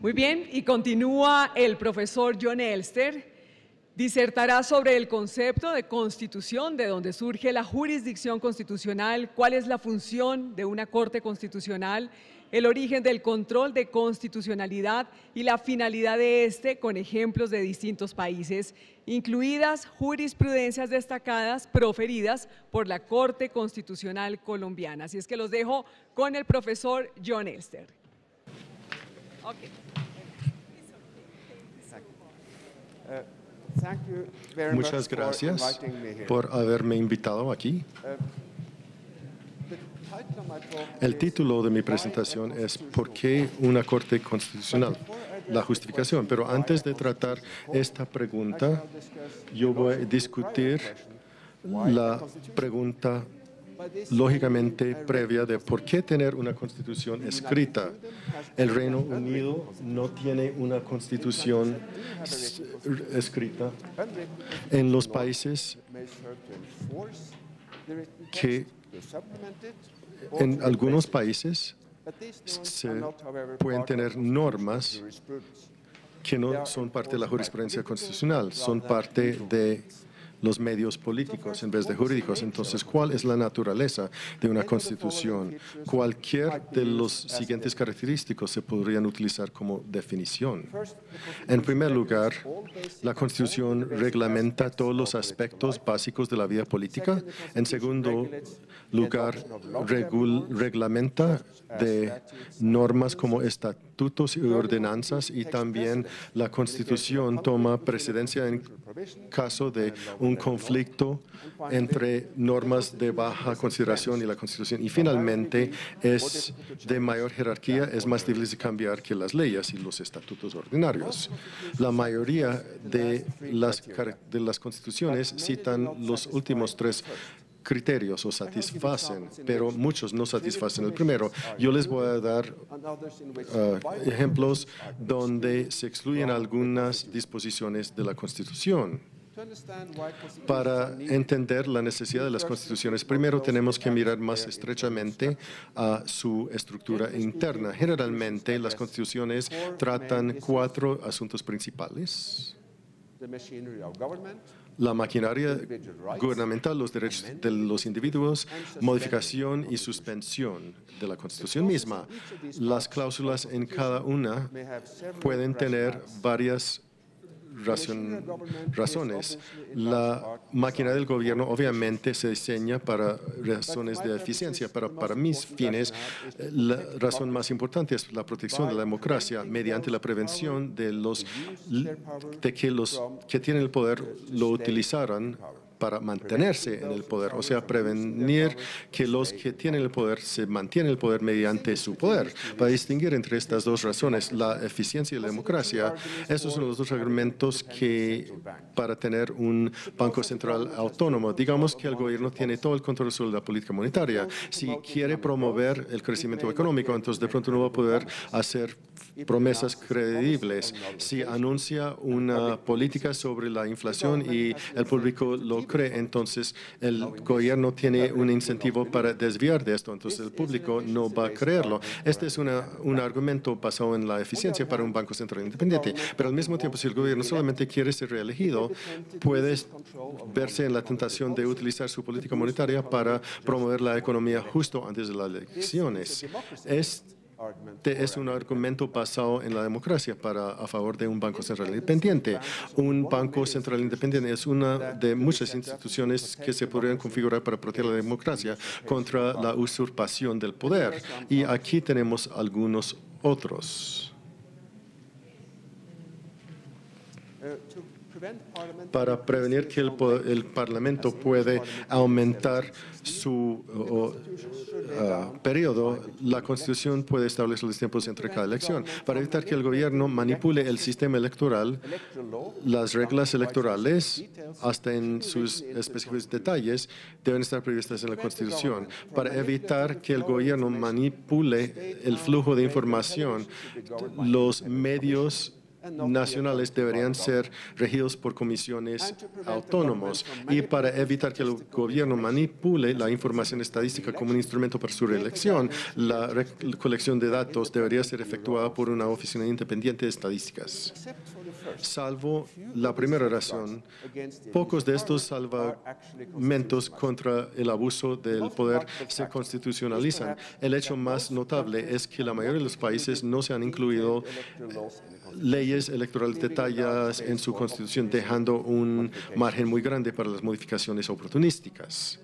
Muy bien, y continúa el profesor John Elster. Disertará sobre el concepto de constitución, de donde surge la jurisdicción constitucional, cuál es la función de una Corte Constitucional, el origen del control de constitucionalidad y la finalidad de este, con ejemplos de distintos países, incluidas jurisprudencias destacadas proferidas por la Corte Constitucional colombiana. Así es que los dejo con el profesor John Elster. Okay. Muchas gracias por haberme invitado aquí. El título de mi presentación es ¿Por qué una Corte Constitucional? La justificación. Pero antes de tratar esta pregunta, yo voy a discutir la pregunta lógicamente previa de por qué tener una constitución escrita. El Reino Unido no tiene una constitución escrita. En los países que en algunos países se pueden tener normas que no son parte de la jurisprudencia constitucional, son parte de los medios políticos en vez de jurídicos. Entonces, ¿cuál es la naturaleza de una constitución? Cualquier de los siguientes característicos se podrían utilizar como definición. En primer lugar, la constitución reglamenta todos los aspectos básicos de la vida política. En segundo lugar, reglamenta de normas como estatutos y ordenanzas, y también la Constitución toma precedencia en caso de un conflicto entre normas de baja consideración y la Constitución. Y finalmente, es de mayor jerarquía, es más difícil de cambiar que las leyes y los estatutos ordinarios. La mayoría de las constituciones citan los últimos tres criterios o satisfacen, pero muchos no satisfacen el primero. Yo les voy a dar ejemplos donde se excluyen algunas disposiciones de la Constitución. Para entender la necesidad de las constituciones, primero tenemos que mirar más estrechamente a su estructura interna. Generalmente, las constituciones tratan 4 asuntos principales: la maquinaria gubernamental, los derechos de los individuos, modificación y suspensión de la Constitución misma. Las cláusulas en cada una pueden tener varias razones. La maquinaria del gobierno obviamente se diseña para razones de eficiencia, pero para mis fines la razón más importante es la protección de la democracia mediante la prevención de que los que tienen el poder lo utilizaran para mantenerse en el poder, o sea, prevenir que los que tienen el poder se mantienen el poder mediante su poder. Para distinguir entre estas dos razones, la eficiencia y la democracia, esos son los dos argumentos que para tener un banco central autónomo. Digamos que el gobierno tiene todo el control sobre la política monetaria. Si quiere promover el crecimiento económico, entonces de pronto no va a poder hacer promesas creíbles. Si anuncia una política sobre la inflación y el público lo cree, entonces el gobierno tiene un incentivo para desviar de esto, entonces el público no va a creerlo. Este es un argumento basado en la eficiencia para un banco central independiente, pero al mismo tiempo, si el gobierno solamente quiere ser reelegido, puede verse en la tentación de utilizar su política monetaria para promover la economía justo antes de las elecciones. Este es un argumento basado en la democracia a favor de un banco central independiente. Un banco central independiente es una de muchas instituciones que se podrían configurar para proteger la democracia contra la usurpación del poder. Y aquí tenemos algunos otros. Para prevenir que el Parlamento puede aumentar su periodo, la Constitución puede establecer los tiempos entre cada elección. Para evitar que el gobierno manipule el sistema electoral, las reglas electorales, hasta en sus específicos detalles, deben estar previstas en la Constitución. Para evitar que el gobierno manipule el flujo de información, los medios nacionales deberían ser regidos por comisiones autónomos, y para evitar que el gobierno manipule la información estadística como un instrumento para su reelección, la recolección de datos debería ser efectuada por una oficina independiente de estadísticas. Salvo la primera razón, pocos de estos salvamentos contra el abuso del poder se constitucionalizan. El hecho más notable es que la mayoría de los países no se han incluido leyes electorales detalladas en su constitución, dejando un margen muy grande para las modificaciones oportunísticas.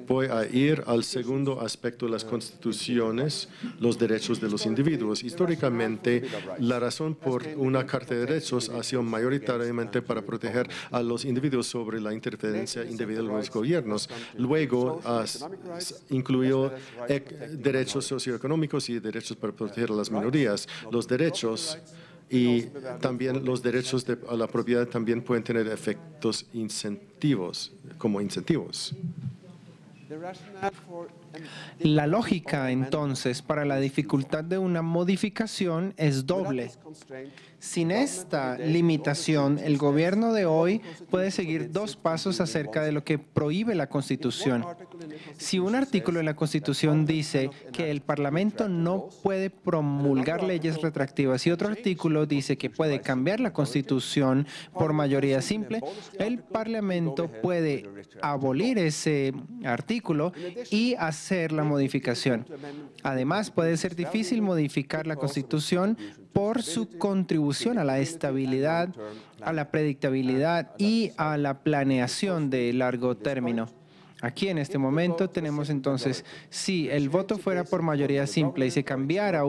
Voy a ir al segundo aspecto de las constituciones, los derechos de los individuos. Históricamente, la razón por una Carta de Derechos ha sido mayoritariamente para proteger a los individuos sobre la interferencia individual de los gobiernos. Luego, incluyó derechos socioeconómicos y derechos para proteger a las minorías. Los derechos y también los derechos a la propiedad también pueden tener efectos como incentivos. La lógica, entonces, para la dificultad de una modificación es doble. Sin esta limitación, el gobierno de hoy puede seguir dos pasos acerca de lo que prohíbe la Constitución. Si un artículo en la Constitución dice que el Parlamento no puede promulgar leyes retroactivas y otro artículo dice que puede cambiar la Constitución por mayoría simple, el Parlamento puede abolir ese artículo y hacer la modificación. Además, puede ser difícil modificar la Constitución por su contribución a la estabilidad, a la predictabilidad y a la planeación de largo término. Aquí en este momento tenemos entonces, si el voto fuera por mayoría simple y se cambiara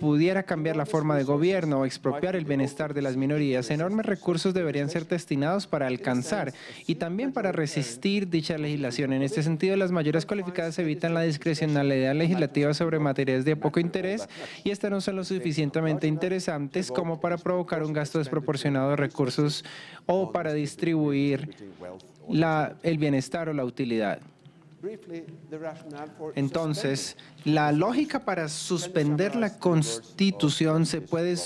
pudiera cambiar la forma de gobierno o expropiar el bienestar de las minorías, enormes recursos deberían ser destinados para alcanzar y también para resistir dicha legislación. En este sentido, las mayorías cualificadas evitan la discrecionalidad legislativa sobre materias de poco interés y estas no son lo suficientemente interesantes como para provocar un gasto desproporcionado de recursos o para distribuir el bienestar o la utilidad. Entonces, la lógica para suspender la Constitución se puede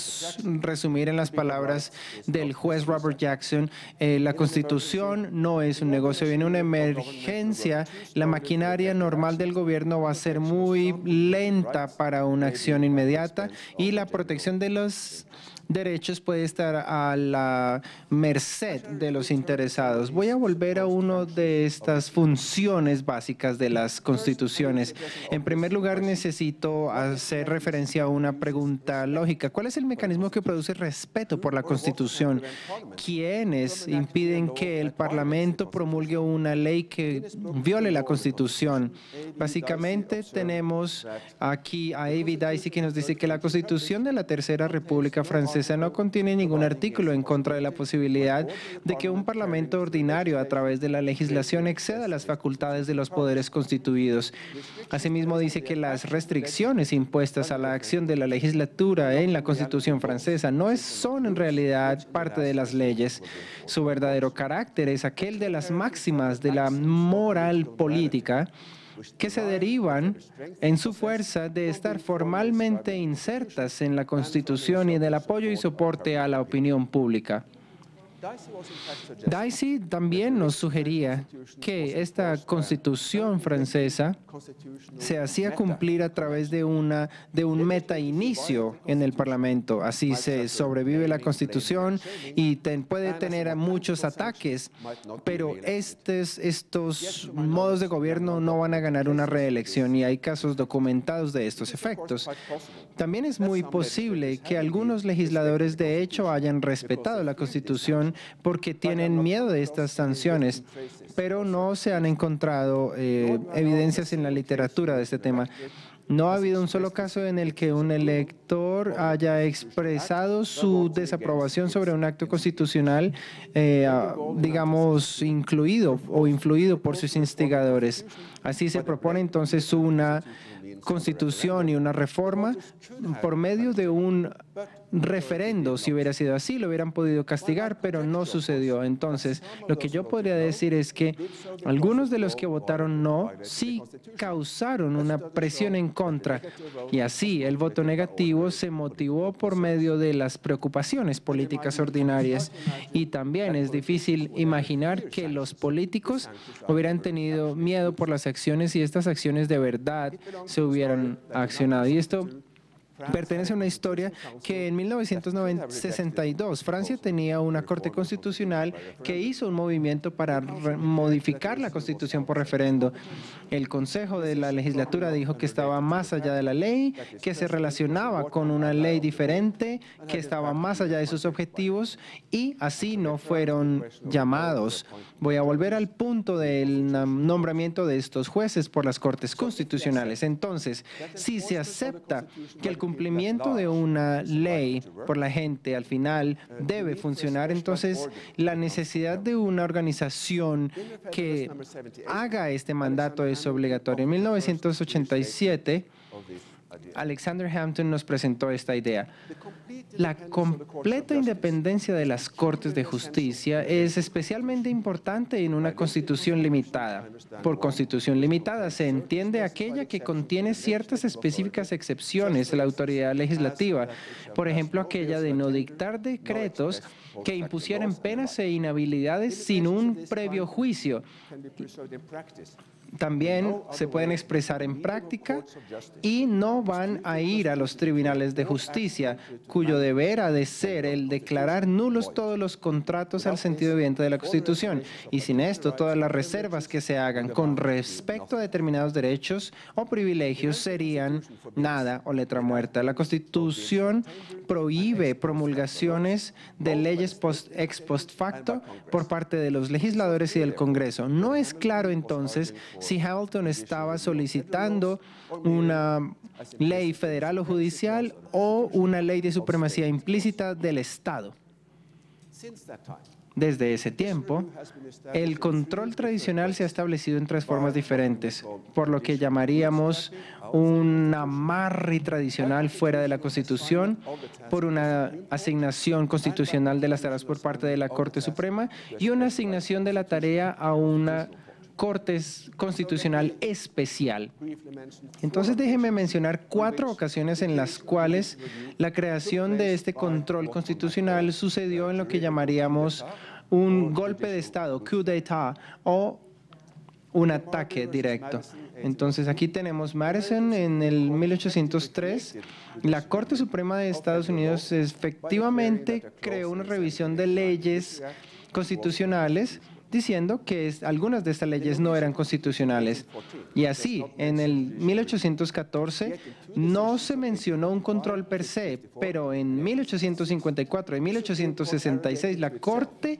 resumir en las palabras del juez Robert Jackson. La Constitución no es un negocio, viene una emergencia. La maquinaria normal del gobierno va a ser muy lenta para una acción inmediata y la protección de los derechos puede estar a la merced de los interesados. Voy a volver a una de estas funciones básicas de las constituciones. En primer lugar, necesito hacer referencia a una pregunta lógica. ¿Cuál es el mecanismo que produce respeto por la Constitución? ¿Quiénes impiden que el Parlamento promulgue una ley que viole la Constitución? Básicamente, tenemos aquí a Avi Dicey, que nos dice que la Constitución de la Tercera República Francesa no contiene ningún artículo en contra de la posibilidad de que un parlamento ordinario a través de la legislación exceda las facultades de los poderes constituidos. Asimismo, dice que las restricciones impuestas a la acción de la legislatura en la Constitución francesa no son en realidad parte de las leyes. Su verdadero carácter es aquel de las máximas de la moral política que se derivan en su fuerza de estar formalmente insertas en la Constitución y del apoyo y soporte a la opinión pública. Dicey también nos sugería que esta Constitución francesa se hacía cumplir a través de un meta-inicio en el Parlamento. Así se sobrevive la Constitución y puede tener muchos ataques, pero estos modos de gobierno no van a ganar una reelección y hay casos documentados de estos efectos. También es muy posible que algunos legisladores de hecho hayan respetado la Constitución porque tienen miedo de estas sanciones, pero no se han encontrado evidencias en la literatura de este tema. No ha habido un solo caso en el que un elector haya expresado su desaprobación sobre un acto constitucional, digamos, incluido o influido por sus instigadores. Así se propone entonces una constitución y una reforma por medio de un referendo. Si hubiera sido así, lo hubieran podido castigar, pero no sucedió. Entonces, lo que yo podría decir es que algunos de los que votaron no sí causaron una presión en contra, y así el voto negativo se motivó por medio de las preocupaciones políticas ordinarias. Y también es difícil imaginar que los políticos hubieran tenido miedo por las acciones y estas acciones de verdad se hubieran accionado. Y esto pertenece a una historia que en 1962 Francia tenía una corte constitucional que hizo un movimiento para modificar la constitución por referendo. El Consejo de la Legislatura dijo que estaba más allá de la ley, que se relacionaba con una ley diferente, que estaba más allá de sus objetivos, y así no fueron llamados. Voy a volver al punto del nombramiento de estos jueces por las cortes constitucionales. Entonces, si se acepta que el cumplimiento de una ley por la gente al final debe funcionar, entonces la necesidad de una organización que haga este mandato es obligatoria. En 1987, Alexander Hampton nos presentó esta idea. La completa independencia de las Cortes de Justicia es especialmente importante en una constitución limitada. Por constitución limitada se entiende aquella que contiene ciertas específicas excepciones a la autoridad legislativa, por ejemplo, aquella de no dictar decretos que impusieran penas e inhabilidades sin un previo juicio. También se pueden expresar en práctica y no van a ir a los tribunales de justicia, cuyo deber ha de ser el declarar nulos todos los contratos al sentido evidente de la Constitución. Y sin esto, todas las reservas que se hagan con respecto a determinados derechos o privilegios serían nada o letra muerta. La Constitución prohíbe promulgaciones de leyes ex post facto por parte de los legisladores y del Congreso. No es claro entonces si Hamilton estaba solicitando una ley federal o judicial o una ley de supremacía implícita del Estado. Desde ese tiempo, el control tradicional se ha establecido en tres formas diferentes, por lo que llamaríamos un amarre tradicional fuera de la Constitución, por una asignación constitucional de las tareas por parte de la Corte Suprema y una asignación de la tarea a una Corte Constitucional especial. Entonces, déjeme mencionar 4 ocasiones en las cuales la creación de este control constitucional sucedió en lo que llamaríamos un golpe de Estado, coup d'état, o un ataque directo. Entonces, aquí tenemos Madison en el 1803. La Corte Suprema de Estados Unidos efectivamente creó una revisión de leyes constitucionales diciendo que algunas de estas leyes no eran constitucionales. Y así, en el 1814 no se mencionó un control per se, pero en 1854 y 1866 la Corte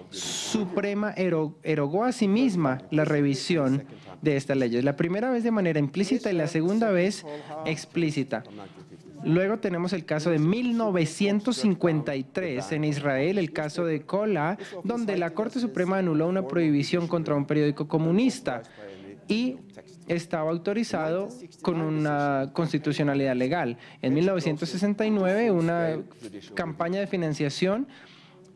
Suprema erogó a sí misma la revisión de estas leyes. La primera vez de manera implícita y la segunda vez explícita. Luego tenemos el caso de 1953 en Israel, el caso de Kola, donde la Corte Suprema anuló una prohibición contra un periódico comunista y estaba autorizado con una constitucionalidad legal. En 1969, una campaña de financiación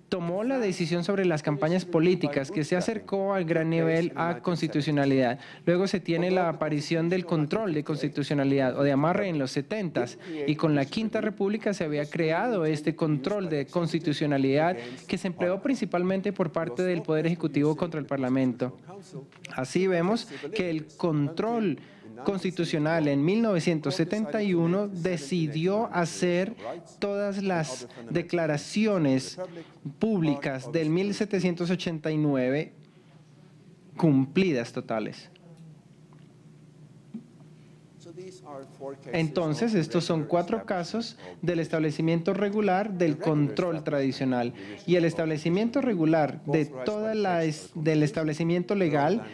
tomó la decisión sobre las campañas políticas que se acercó al gran nivel a constitucionalidad. Luego se tiene la aparición del control de constitucionalidad o de amarre en los 70s y con la Quinta República se había creado este control de constitucionalidad que se empleó principalmente por parte del Poder Ejecutivo contra el Parlamento. Así vemos que el control constitucional en 1971 decidió hacer todas las declaraciones públicas del 1789 cumplidas totales. Entonces, estos son 4 casos del establecimiento regular del control tradicional. Y el establecimiento regular de del establecimiento legal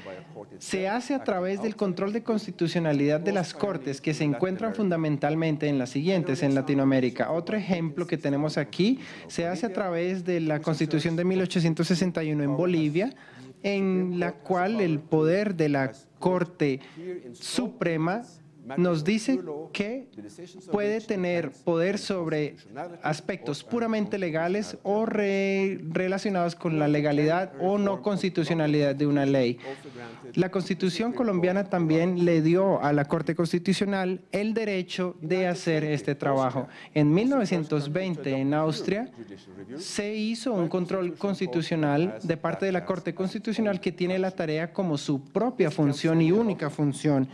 se hace a través del control de constitucionalidad de las Cortes, que se encuentran fundamentalmente en las siguientes en Latinoamérica. Otro ejemplo que tenemos aquí se hace a través de la Constitución de 1861 en Bolivia, en la cual el poder de la Corte Suprema nos dice que puede tener poder sobre aspectos puramente legales o relacionados con la legalidad o no constitucionalidad de una ley. La Constitución colombiana también le dio a la Corte Constitucional el derecho de hacer este trabajo. En 1920, en Austria, se hizo un control constitucional de parte de la Corte Constitucional que tiene la tarea como su propia función y única función.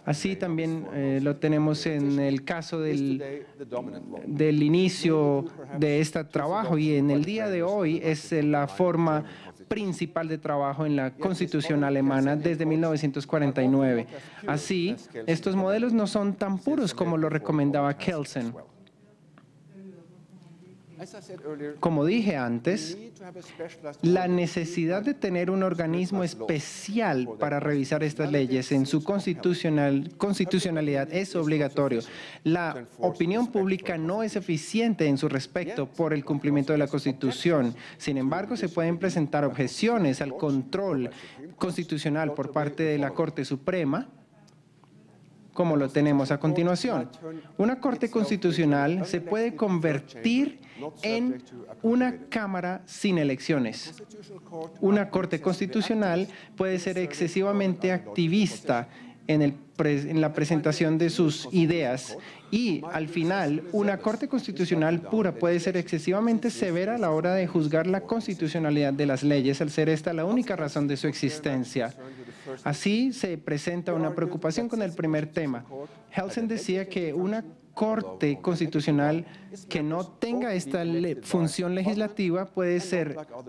Así también lo tenemos en el caso del inicio de este trabajo, y en el día de hoy es la forma principal de trabajo en la Constitución alemana desde 1949. Así, estos modelos no son tan puros como lo recomendaba Kelsen. Como dije antes, la necesidad de tener un organismo especial para revisar estas leyes en su constitucionalidad es obligatorio. La opinión pública no es eficiente en su respecto por el cumplimiento de la Constitución. Sin embargo, se pueden presentar objeciones al control constitucional por parte de la Corte Suprema, como lo tenemos a continuación. Una Corte Constitucional se puede convertir en una Cámara sin elecciones. Una Corte Constitucional puede ser excesivamente activista en la presentación de sus ideas, y al final una Corte Constitucional pura puede ser excesivamente severa a la hora de juzgar la constitucionalidad de las leyes, al ser esta la única razón de su existencia. Así se presenta una preocupación con el primer tema. Kelsen decía que una Corte Constitucional que no tenga esta función legislativa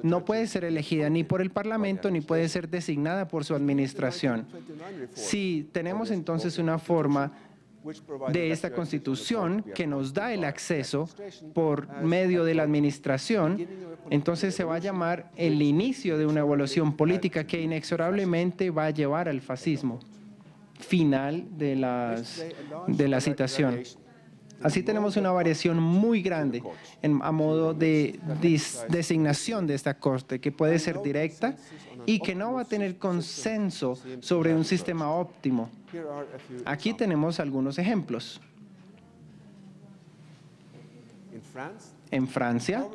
no puede ser elegida ni por el Parlamento ni puede ser designada por su administración. Si tenemos entonces una forma de esta Constitución que nos da el acceso por medio de la administración, entonces se va a llamar el inicio de una evolución política que inexorablemente va a llevar al fascismo. Final de la citación. Así tenemos una variación muy grande a modo de designación de esta Corte, que puede ser directa y que no va a tener consenso sobre un sistema óptimo. Aquí tenemos algunos ejemplos. En Francia,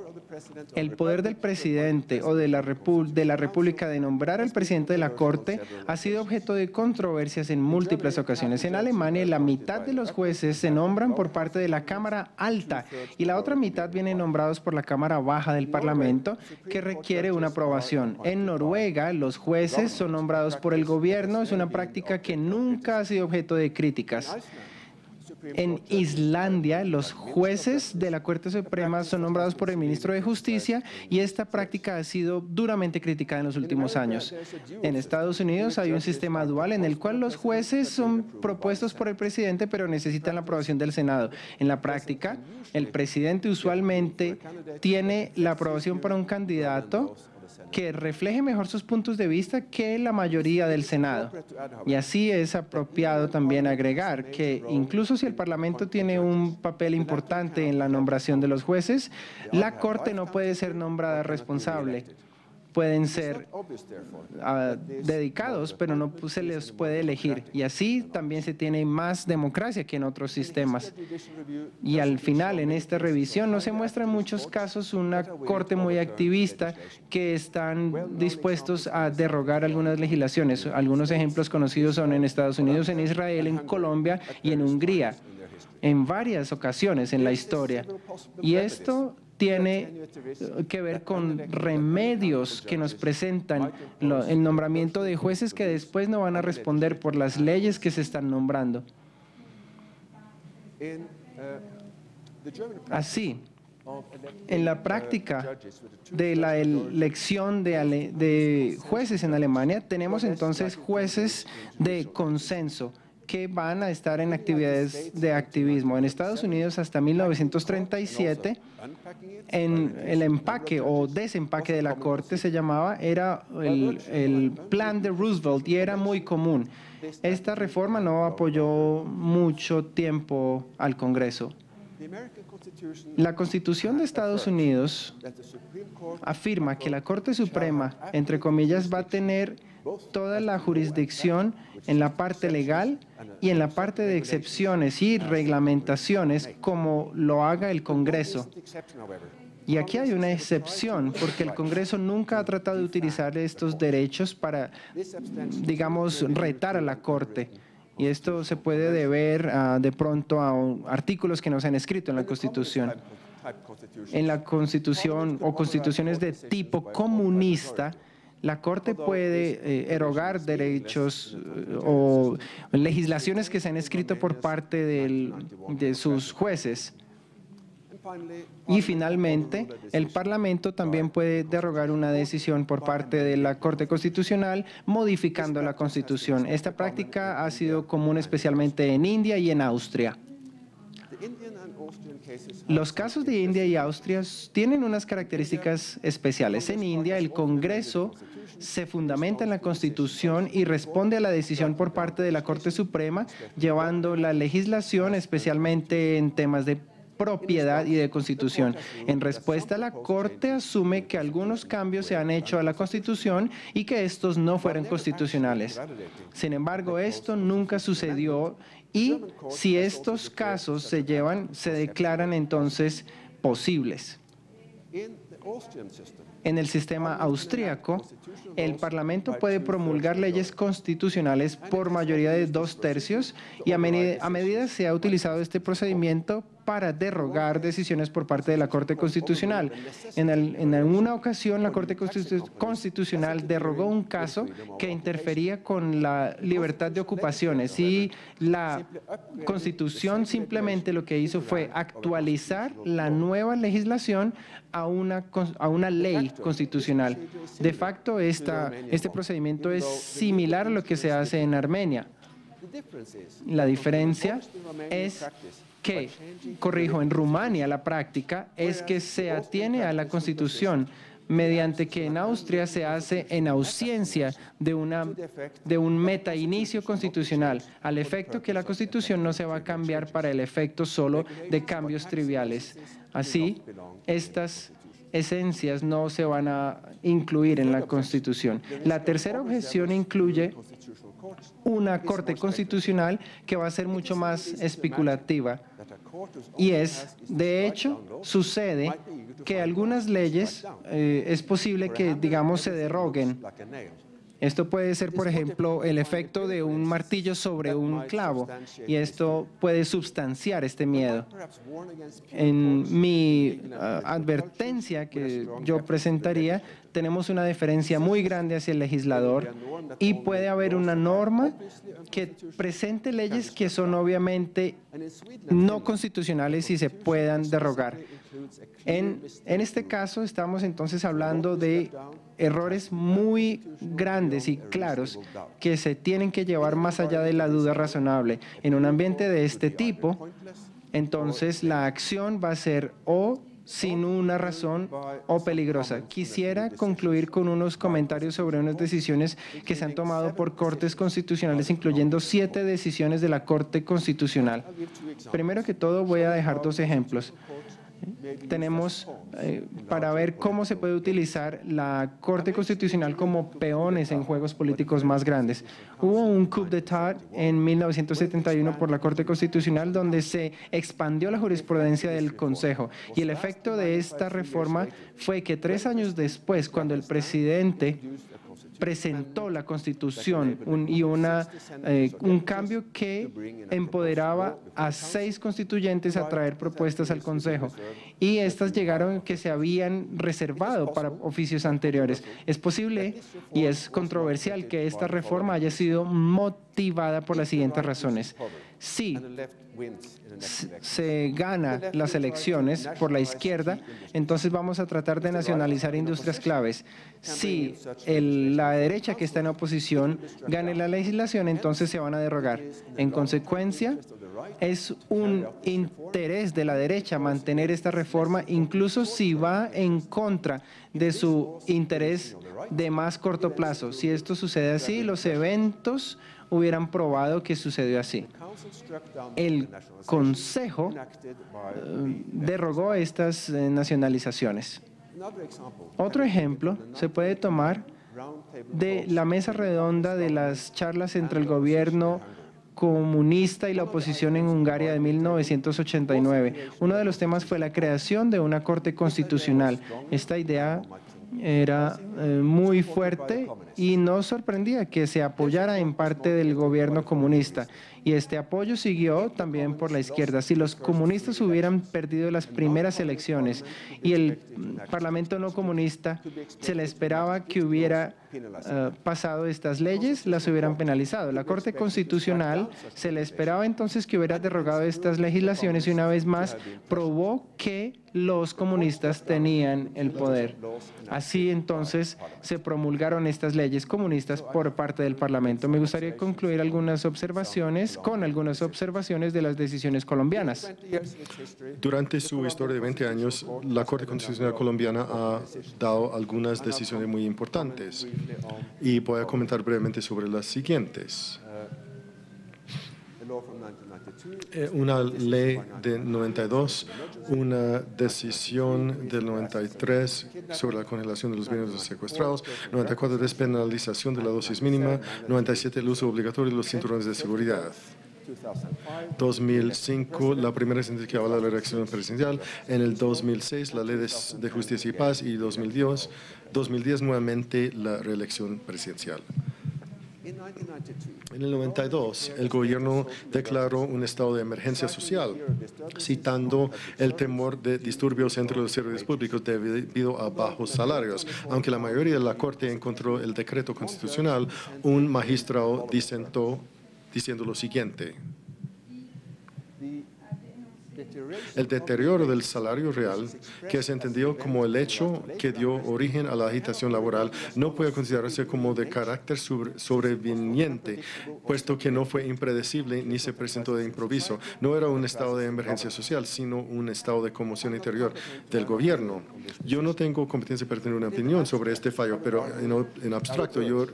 el poder del presidente o de la República de nombrar al presidente de la Corte ha sido objeto de controversias en múltiples ocasiones. En Alemania, la mitad de los jueces se nombran por parte de la Cámara Alta y la otra mitad vienen nombrados por la Cámara Baja del Parlamento, que requiere una aprobación. En Noruega, los jueces son nombrados por el gobierno. Es una práctica que nunca ha sido objeto de críticas. En Islandia, los jueces de la Corte Suprema son nombrados por el ministro de Justicia, y esta práctica ha sido duramente criticada en los últimos años. En Estados Unidos hay un sistema dual en el cual los jueces son propuestos por el presidente, pero necesitan la aprobación del Senado. En la práctica, el presidente usualmente tiene la aprobación para un candidato que refleje mejor sus puntos de vista que la mayoría del Senado. Y así es apropiado también agregar que incluso si el Parlamento tiene un papel importante en la nombración de los jueces, la Corte no puede ser nombrada responsable. Pueden ser dedicados, pero no se les puede elegir. Y así también se tiene más democracia que en otros sistemas. Y al final, en esta revisión, no se muestra en muchos casos una Corte muy activista que están dispuestos a derogar algunas legislaciones. Algunos ejemplos conocidos son en Estados Unidos, en Israel, en Colombia y en Hungría, en varias ocasiones en la historia. Y esto tiene que ver con remedios que nos presentan el nombramiento de jueces que después no van a responder por las leyes que se están nombrando. Así, en la práctica de la elección de jueces en Alemania, tenemos entonces jueces de consenso que van a estar en actividades de activismo. En Estados Unidos, hasta 1937, en el empaque o desempaque de la Corte se llamaba, era el plan de Roosevelt, y era muy común. Esta reforma no apoyó mucho tiempo al Congreso. La Constitución de Estados Unidos afirma que la Corte Suprema, entre comillas, va a tener toda la jurisdicción en la parte legal y en la parte de excepciones y reglamentaciones como lo haga el Congreso. Y aquí hay una excepción, porque el Congreso nunca ha tratado de utilizar estos derechos para, digamos, retar a la Corte. Y esto se puede deber de pronto a artículos que no se han escrito en la Constitución. En la Constitución o constituciones de tipo comunista, la Corte puede erogar derechos o legislaciones que se han escrito por parte de sus jueces. Y finalmente, el Parlamento también puede derogar una decisión por parte de la Corte Constitucional modificando la Constitución. Esta práctica ha sido común especialmente en India y en Austria. Los casos de India y Austria tienen unas características especiales. En India, el Congreso se fundamenta en la Constitución y responde a la decisión por parte de la Corte Suprema, llevando la legislación, especialmente en temas de propiedad y de Constitución. En respuesta, la Corte asume que algunos cambios se han hecho a la Constitución y que estos no fueron constitucionales. Sin embargo, esto nunca sucedió y si estos casos se declaran entonces posibles. En el sistema austríaco, el Parlamento puede promulgar leyes constitucionales por mayoría de 2/3 y a medida se ha utilizado este procedimiento para derogar decisiones por parte de la Corte Constitucional. En alguna ocasión, la Corte Constitucional derogó un caso que interfería con la libertad de ocupaciones y la Constitución simplemente lo que hizo fue actualizar la nueva legislación a una ley constitucional. De facto, este procedimiento es similar a lo que se hace en Armenia. La diferencia es que, corrijo, en Rumania la práctica es que se atiene a la Constitución, mediante que en Austria se hace en ausencia de un metainicio constitucional, al efecto que la Constitución no se va a cambiar para el efecto solo de cambios triviales. Así, estas esencias no se van a incluir en la Constitución. La tercera objeción incluye una Corte Constitucional que va a ser mucho más especulativa. Y de hecho, sucede que algunas leyes es posible que, digamos, se deroguen. Esto puede ser, por ejemplo, el efecto de un martillo sobre un clavo, y esto puede substanciar este miedo. En mi advertencia que yo presentaría, tenemos una deferencia muy grande hacia el legislador y puede haber una norma que presente leyes que son obviamente no constitucionales y se puedan derogar. En este caso estamos entonces hablando de errores muy grandes y claros que se tienen que llevar más allá de la duda razonable. En un ambiente de este tipo, entonces la acción va a ser o sin una razón o peligrosa. Quisiera concluir con unos comentarios sobre unas decisiones que se han tomado por cortes constitucionales, incluyendo 7 decisiones de la Corte Constitucional. Primero que todo, voy a dejar 2 ejemplos. Tenemos para ver cómo se puede utilizar la Corte Constitucional como peones en juegos políticos más grandes. Hubo un coup d'état en 1971 por la Corte Constitucional donde se expandió la jurisprudencia del Consejo y el efecto de esta reforma fue que 3 años después, cuando el presidente presentó la Constitución un cambio que empoderaba a 6 constituyentes a traer propuestas al Consejo. Y estas llegaron que se habían reservado para oficios anteriores. Es posible y es controversial que esta reforma haya sido motivada por las siguientes razones. Si se gana las elecciones por la izquierda, entonces vamos a tratar de nacionalizar industrias claves. Si la derecha que está en oposición gane la legislación, entonces se van a derogar. En consecuencia, es un interés de la derecha mantener esta reforma, incluso si va en contra de su interés de más corto plazo. Si esto sucede así, los eventos hubieran probado que sucedió así. El Consejo derogó estas nacionalizaciones. Otro ejemplo se puede tomar de la mesa redonda de las charlas entre el gobierno comunista y la oposición en Hungría de 1989. Uno de los temas fue la creación de una corte constitucional. Esta idea era muy fuerte y nos sorprendía que se apoyara en parte del gobierno comunista. Y este apoyo siguió también por la izquierda. Si los comunistas hubieran perdido las primeras elecciones y el parlamento no comunista se le esperaba que hubiera pasado estas leyes, las hubieran penalizado. La Corte Constitucional se le esperaba entonces que hubiera derogado estas legislaciones y una vez más probó que los comunistas tenían el poder. Así entonces se promulgaron estas leyes comunistas por parte del Parlamento. Me gustaría concluir con algunas observaciones de las decisiones colombianas. Durante su historia de 20 años, la Corte Constitucional colombiana ha dado algunas decisiones muy importantes y voy a comentar brevemente sobre las siguientes. Una ley de 92, una decisión del 93 sobre la congelación de los bienes de los secuestrados, 94 despenalización de la dosis mínima, 97 el uso obligatorio de los cinturones de seguridad. 2005, la primera sentencia que avala la elección presidencial. En el 2006, la ley de justicia y paz y 2010 nuevamente la reelección presidencial. En el 92, el gobierno declaró un estado de emergencia social, citando el temor de disturbios entre los servidores públicos debido a bajos salarios. Aunque la mayoría de la Corte encontró el decreto constitucional, un magistrado disentó diciendo lo siguiente: el deterioro del salario real, que se entendió como el hecho que dio origen a la agitación laboral, no puede considerarse como de carácter sobreveniente, puesto que no fue impredecible ni se presentó de improviso. No era un estado de emergencia social, sino un estado de conmoción interior del gobierno. Yo no tengo competencia para tener una opinión sobre este fallo, pero en abstracto yo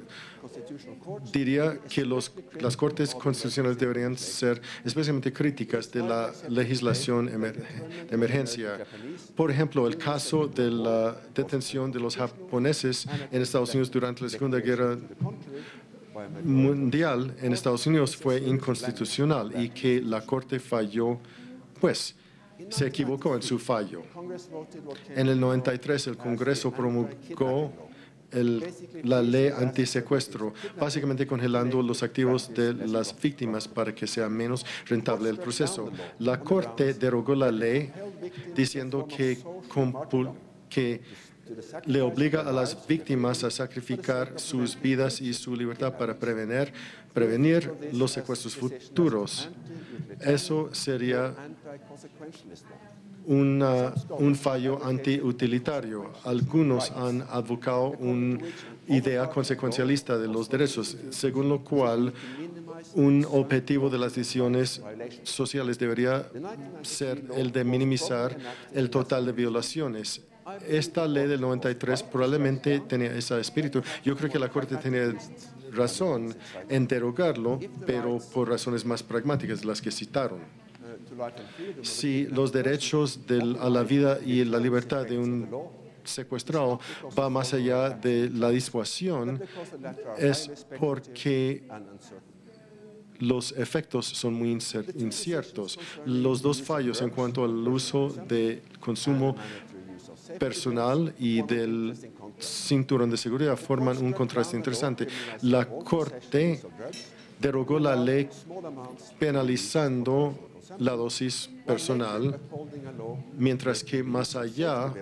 diría que las Cortes Constitucionales deberían ser especialmente críticas de la legislación de emergencia. Por ejemplo, el caso de la detención de los japoneses en Estados Unidos durante la Segunda Guerra Mundial en Estados Unidos fue inconstitucional y que la Corte falló, pues, se equivocó en su fallo. En el 93, el Congreso promulgó la ley antisecuestro, básicamente congelando los activos de las víctimas para que sea menos rentable el proceso. La Corte derogó la ley diciendo que le obliga a las víctimas a sacrificar sus vidas y su libertad para prevenir los secuestros futuros. Eso sería un fallo antiutilitario. Algunos han advocado una idea consecuencialista de los derechos, según lo cual un objetivo de las decisiones sociales debería ser el de minimizar el total de violaciones. Esta ley del 93 probablemente tenía ese espíritu. Yo creo que la Corte tenía razón en derogarlo, pero por razones más pragmáticas, las que citaron. Si los derechos a la vida y la libertad de un secuestrado va más allá de la disuasión, es porque los efectos son muy inciertos. Los dos fallos en cuanto al uso de consumo personal y del cinturón de seguridad forman un contraste interesante. La Corte derogó la ley penalizando la dosis personal, mientras que más allá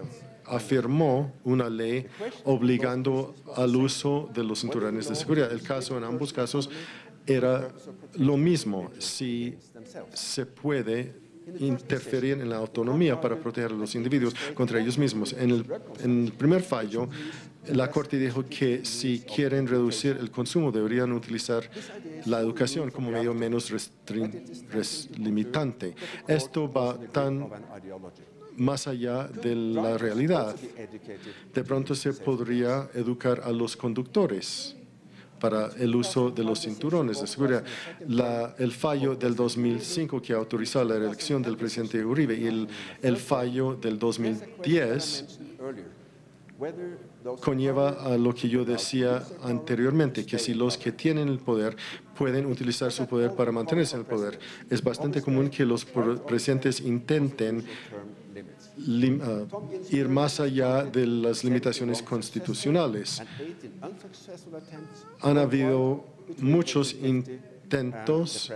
afirmó una ley obligando al uso de los cinturones de seguridad. El caso en ambos casos era lo mismo, si se puede interferir en la autonomía para proteger a los individuos contra ellos mismos. En el primer fallo, la Corte dijo que si quieren reducir el consumo deberían utilizar la educación como medio menos limitante. Esto va tan más allá de la realidad. De pronto se podría educar a los conductores para el uso de los cinturones de seguridad. El fallo del 2005 que autorizó la reelección del presidente Uribe y el fallo del 2010 conlleva a lo que yo decía anteriormente, que si los que tienen el poder pueden utilizar su poder para mantenerse en el poder. Es bastante común que los presidentes intenten ir más allá de las limitaciones constitucionales. Han habido muchos intentos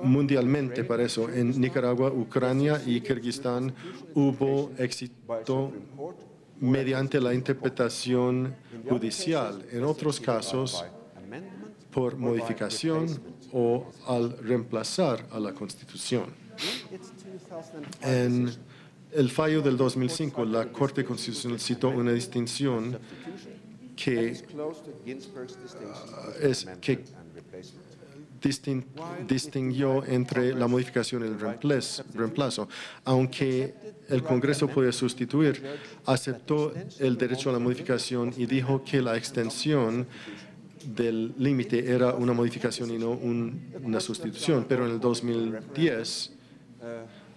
mundialmente para eso. En Nicaragua, Ucrania y Kirguistán hubo éxito mediante la interpretación judicial. En otros casos, por modificación o al reemplazar a la Constitución. En el fallo del 2005, la Corte Constitucional citó una distinción que distinguió entre la modificación y el reemplazo. Aunque el Congreso podía sustituir, aceptó el derecho a la modificación y dijo que la extensión del límite era una modificación y no una sustitución. Pero en el 2010,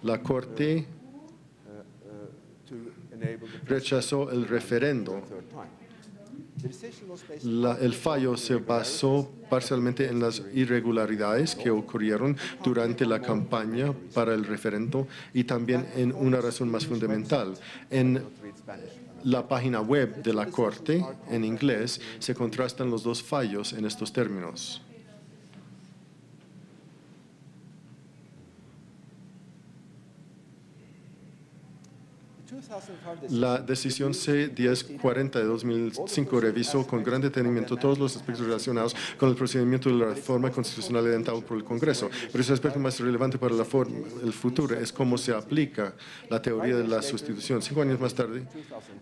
la Corte rechazó el referendo. El fallo se basó parcialmente en las irregularidades que ocurrieron durante la campaña para el referendo y también en una razón más fundamental. En la página web de la Corte, en inglés, se contrastan los dos fallos en estos términos. La decisión C-1040 de 2005 revisó con gran detenimiento todos los aspectos relacionados con el procedimiento de la reforma constitucional identificado por el Congreso. Pero ese aspecto más relevante para el futuro es cómo se aplica la teoría de la sustitución. 5 años más tarde,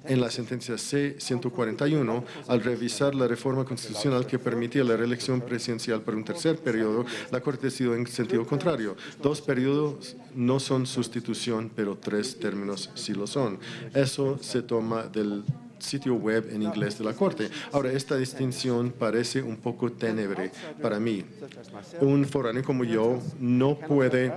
en la sentencia C-141, al revisar la reforma constitucional que permitía la reelección presidencial por un tercer periodo, la Corte decidió en sentido contrario. 2 periodos no son sustitución, pero 3 términos sí lo son. Eso se toma del sitio web en inglés de la Corte. Ahora, esta distinción parece un poco tenebre para mí. Un foráneo como yo no puede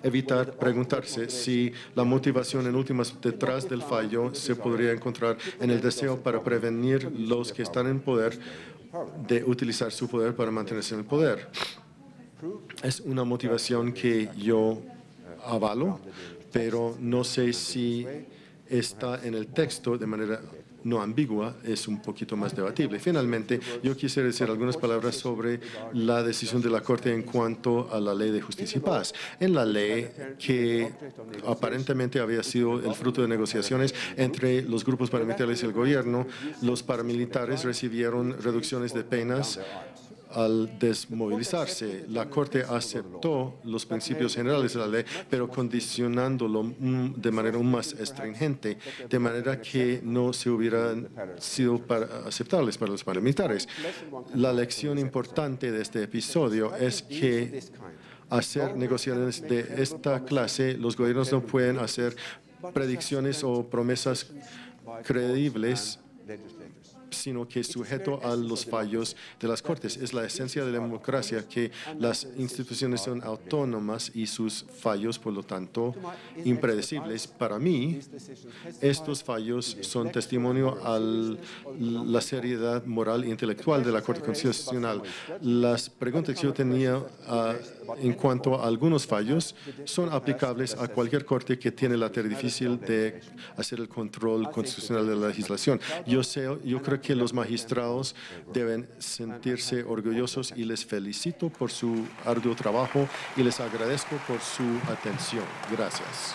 evitar preguntarse si la motivación en últimas detrás del fallo se podría encontrar en el deseo para prevenir los que están en poder de utilizar su poder para mantenerse en el poder. Es una motivación que yo avalo, pero no sé si está en el texto de manera no ambigua, es un poquito más debatible. Finalmente, yo quisiera decir algunas palabras sobre la decisión de la Corte en cuanto a la Ley de Justicia y Paz. En la ley, que aparentemente había sido el fruto de negociaciones entre los grupos paramilitares y el gobierno, los paramilitares recibieron reducciones de penas al desmovilizarse. La Corte aceptó los principios generales de la ley, pero condicionándolo de manera aún más estringente, de manera que no se hubieran sido aceptables para los paramilitares. La lección importante de este episodio es que hacer negociaciones de esta clase, los gobiernos no pueden hacer predicciones o promesas creíbles, sino que sujeto a los fallos de las Cortes. Es la esencia de la democracia que las instituciones son autónomas y sus fallos, por lo tanto, impredecibles. Para mí, estos fallos son testimonio a la seriedad moral e intelectual de la Corte Constitucional. Las preguntas que yo tenía en cuanto a algunos fallos son aplicables a cualquier corte que tiene la tarea difícil de hacer el control constitucional de la legislación. Yo creo que los magistrados deben sentirse orgullosos y les felicito por su arduo trabajo y les agradezco por su atención. Gracias.